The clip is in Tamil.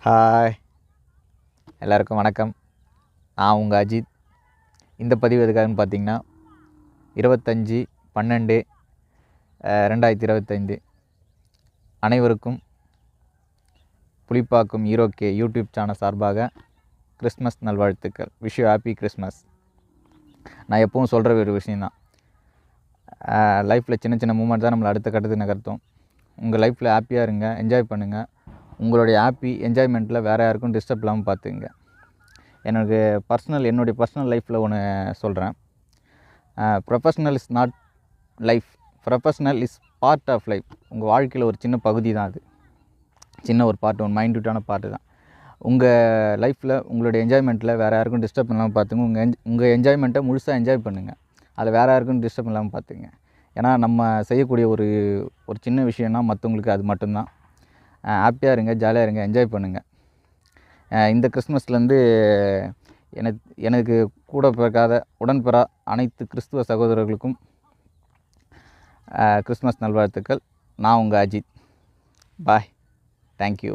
ஹாய், எல்லாருக்கும் வணக்கம். நான் உங்கள் அஜித். இந்த பதிவு எதுக்காகன்னு பார்த்தீங்கன்னா 25/12/2025 அனைவருக்கும் புலிப்பாக்கும் ஈரோகே யூடியூப் சேனல் சார்பாக கிறிஸ்மஸ் நல்வாழ்த்துக்கள். Wish you happy Christmas. நான் எப்பவும் சொல்கிற ஒரு விஷயந்தான், லைஃப்பில் சின்ன சின்ன மூமெண்ட் தான் நம்மளை அடுத்த கட்டத்துக்கு நகர்த்தும். உங்கள் லைஃப்பில் ஹாப்பியாக இருங்க, என்ஜாய் பண்ணுங்கள். உங்களுடைய ஹாப்பி என்ஜாய்மெண்ட்டில் வேறு யாருக்கும் டிஸ்டர்ப் இல்லாமல் பார்த்துங்க. என்னுடைய பர்சனல் லைஃப்பில் ஒன்று சொல்கிறேன். Professional is not life, professional is part of life. உங்கள் வாழ்க்கையில் ஒரு சின்ன பகுதி தான் அது, சின்ன ஒரு பார்ட், ஒரு மைன்யூட்டான பார்ட்டு தான். உங்கள் லைஃப்பில் உங்களுடைய என்ஜாய்மெண்ட்டில் வேறு யாருக்கும் டிஸ்டர்ப் இல்லாமல் பார்த்துங்க. உங்கள் என்ஜாய்மெண்ட்டை முழுசாக என்ஜாய் பண்ணுங்கள். அதில் வேறு யாருக்கும் டிஸ்டர்ப் இல்லாமல் பார்த்துங்க. ஏன்னா நம்ம செய்யக்கூடிய ஒரு சின்ன விஷயம்னா மற்றவங்களுக்கு அது மட்டும்தான். ஹாப்பியாக இருங்க, ஜாலியாக இருங்க, என்ஜாய் பண்ணுங்கள். இந்த கிறிஸ்மஸ்லேருந்து எனக்கு கூட பிறக்காத உடன்பெறா அனைத்து கிறிஸ்துவ சகோதரர்களுக்கும் கிறிஸ்மஸ் நல்வாழ்த்துக்கள். நான் உங்கள் அஜித். பாய், தேங்க்யூ.